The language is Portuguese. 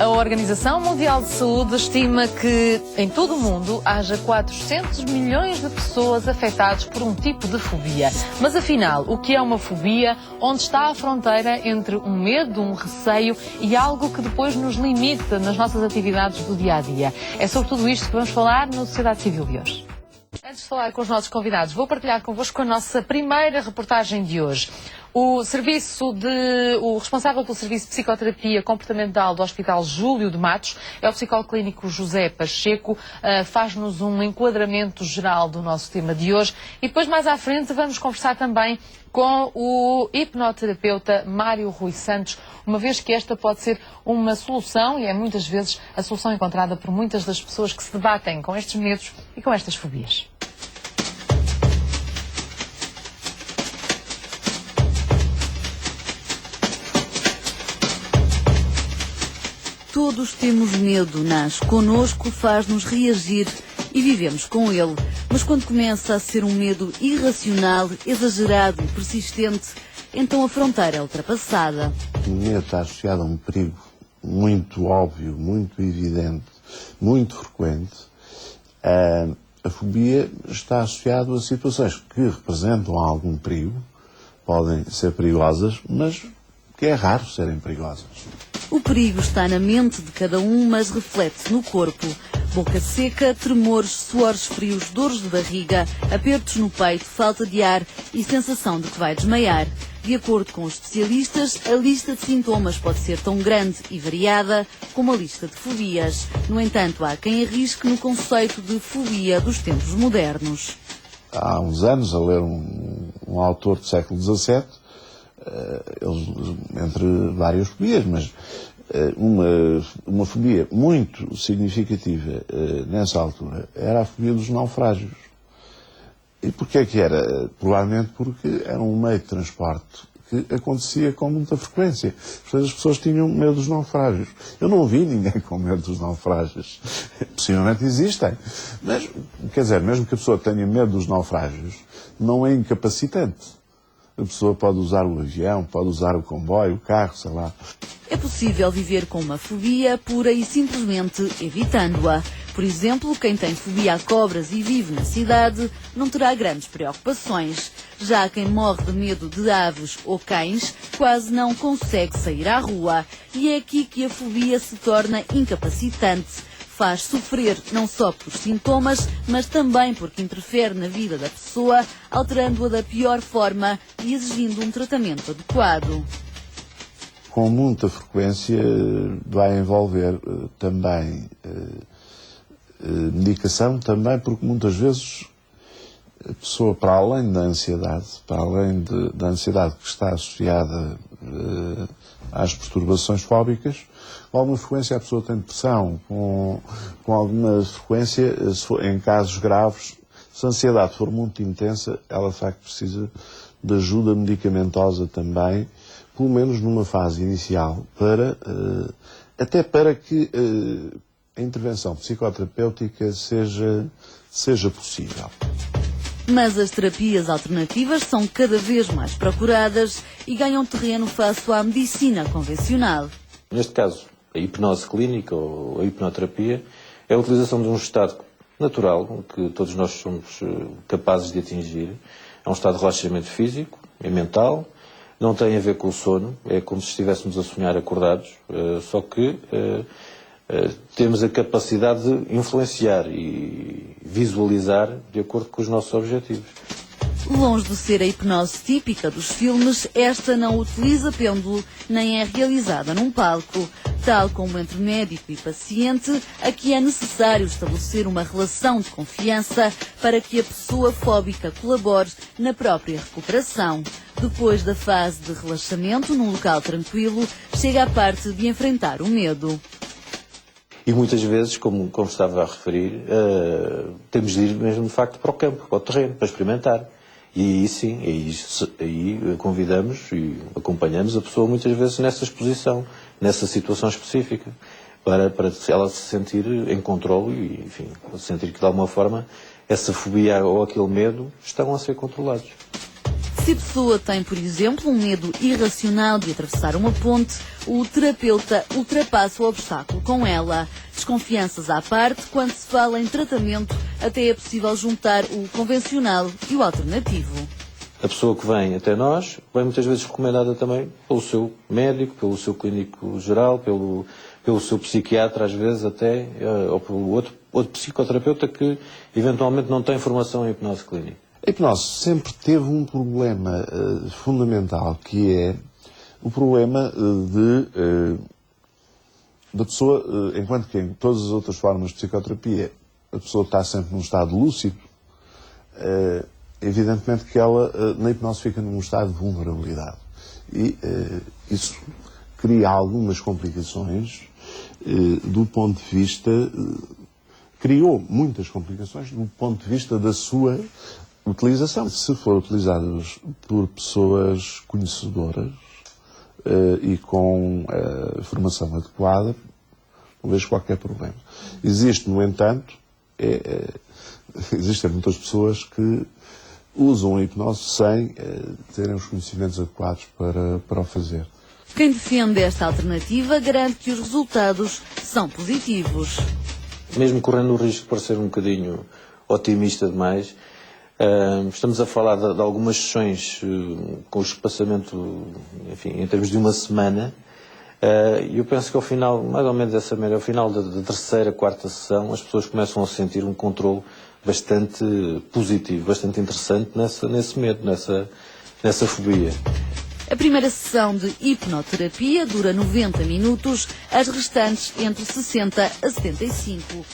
A Organização Mundial de Saúde estima que em todo o mundo haja 400 milhões de pessoas afetadas por um tipo de fobia. Mas afinal, o que é uma fobia? Onde está a fronteira entre um medo, um receio e algo que depois nos limita nas nossas atividades do dia a dia? É sobre tudo isto que vamos falar no Sociedade Civil de hoje. Antes de falar com os nossos convidados, vou partilhar convosco a nossa primeira reportagem de hoje. O responsável pelo Serviço de Psicoterapia Comportamental do Hospital Júlio de Matos é o psicólogo clínico José Pacheco, faz-nos um enquadramento geral do nosso tema de hoje e depois mais à frente vamos conversar também com o hipnoterapeuta Mário Rui Santos, uma vez que esta pode ser uma solução e é muitas vezes a solução encontrada por muitas das pessoas que se debatem com estes medos e com estas fobias. Todos temos medo, nasce connosco, faz-nos reagir e vivemos com ele. Mas quando começa a ser um medo irracional, exagerado e persistente, então a fronteira é ultrapassada. O medo está associado a um perigo muito óbvio, muito evidente, muito frequente. A fobia está associada a situações que representam algum perigo, podem ser perigosas, mas que é raro serem perigosas. O perigo está na mente de cada um, mas reflete-se no corpo. Boca seca, tremores, suores frios, dores de barriga, apertos no peito, falta de ar e sensação de que vai desmaiar. De acordo com os especialistas, a lista de sintomas pode ser tão grande e variada como a lista de fobias. No entanto, há quem arrisque no conceito de fobia dos tempos modernos. Há uns anos, a ler um autor do século XVII, entre várias fobias, mas uma fobia muito significativa nessa altura era a fobia dos naufrágios. E porquê é que era? Provavelmente porque era um meio de transporte que acontecia com muita frequência. Portanto, as pessoas tinham medo dos naufrágios. Eu não vi ninguém com medo dos naufrágios. Possivelmente existem. Mas, quer dizer, mesmo que a pessoa tenha medo dos naufrágios, não é incapacitante. A pessoa pode usar o avião, pode usar o comboio, o carro, sei lá. É possível viver com uma fobia pura e simplesmente evitando-a. Por exemplo, quem tem fobia a cobras e vive na cidade não terá grandes preocupações. Já quem morre de medo de aves ou cães quase não consegue sair à rua. E é aqui que a fobia se torna incapacitante. Faz sofrer não só pelos sintomas, mas também porque interfere na vida da pessoa, alterando-a da pior forma e exigindo um tratamento adequado. Com muita frequência vai envolver também medicação, também porque muitas vezes a pessoa, para além da ansiedade, para além da ansiedade que está associada às perturbações fóbicas, com alguma frequência a pessoa tem depressão, com alguma frequência, em casos graves, se a ansiedade for muito intensa, ela de facto precisa de ajuda medicamentosa também, pelo menos numa fase inicial, até para que a intervenção psicoterapêutica seja possível. Mas as terapias alternativas são cada vez mais procuradas e ganham terreno face à medicina convencional. Neste caso, a hipnose clínica ou a hipnoterapia é a utilização de um estado natural que todos nós somos capazes de atingir. É um estado de relaxamento físico e mental, não tem a ver com o sono, é como se estivéssemos a sonhar acordados, só que temos a capacidade de influenciar e visualizar de acordo com os nossos objetivos. Longe de ser a hipnose típica dos filmes, esta não utiliza pêndulo nem é realizada num palco. Tal como entre médico e paciente, aqui é necessário estabelecer uma relação de confiança para que a pessoa fóbica colabore na própria recuperação. Depois da fase de relaxamento, num local tranquilo, chega a parte de enfrentar o medo. E muitas vezes, como estava a referir, temos de ir mesmo de facto para o campo, para o terreno, para experimentar. E aí sim, aí convidamos e acompanhamos a pessoa muitas vezes nessa exposição, nessa situação específica, para ela se sentir em controle e, enfim, sentir que de alguma forma essa fobia ou aquele medo estão a ser controlados. Se a pessoa tem, por exemplo, um medo irracional de atravessar uma ponte, o terapeuta ultrapassa o obstáculo com ela. Desconfianças à parte, quando se fala em tratamento, até é possível juntar o convencional e o alternativo. A pessoa que vem até nós vem muitas vezes recomendada também pelo seu médico, pelo seu clínico geral, pelo seu psiquiatra, às vezes até, ou pelo outro psicoterapeuta que eventualmente não tem formação em hipnose clínica. A hipnose sempre teve um problema fundamental, que é o problema da pessoa, enquanto que em todas as outras formas de psicoterapia a pessoa está sempre num estado lúcido, evidentemente que ela na hipnose fica num estado de vulnerabilidade. E isso cria algumas complicações do ponto de vista... criou muitas complicações do ponto de vista da sua utilização. Se for utilizado por pessoas conhecedoras e com formação adequada, não vejo qualquer problema. Existe, no entanto, existem muitas pessoas que usam a hipnose sem terem os conhecimentos adequados para o fazer. Quem defende esta alternativa garante que os resultados são positivos. Mesmo correndo o risco de parecer um bocadinho otimista demais, estamos a falar de algumas sessões com o espaçamento, enfim, em termos de uma semana, e eu penso que ao final, mais ou menos dessa maneira, ao final da terceira, quarta sessão, as pessoas começam a sentir um controle bastante positivo, bastante interessante nesse medo, nessa fobia. A primeira sessão de hipnoterapia dura 90 minutos, as restantes entre 60 a 75.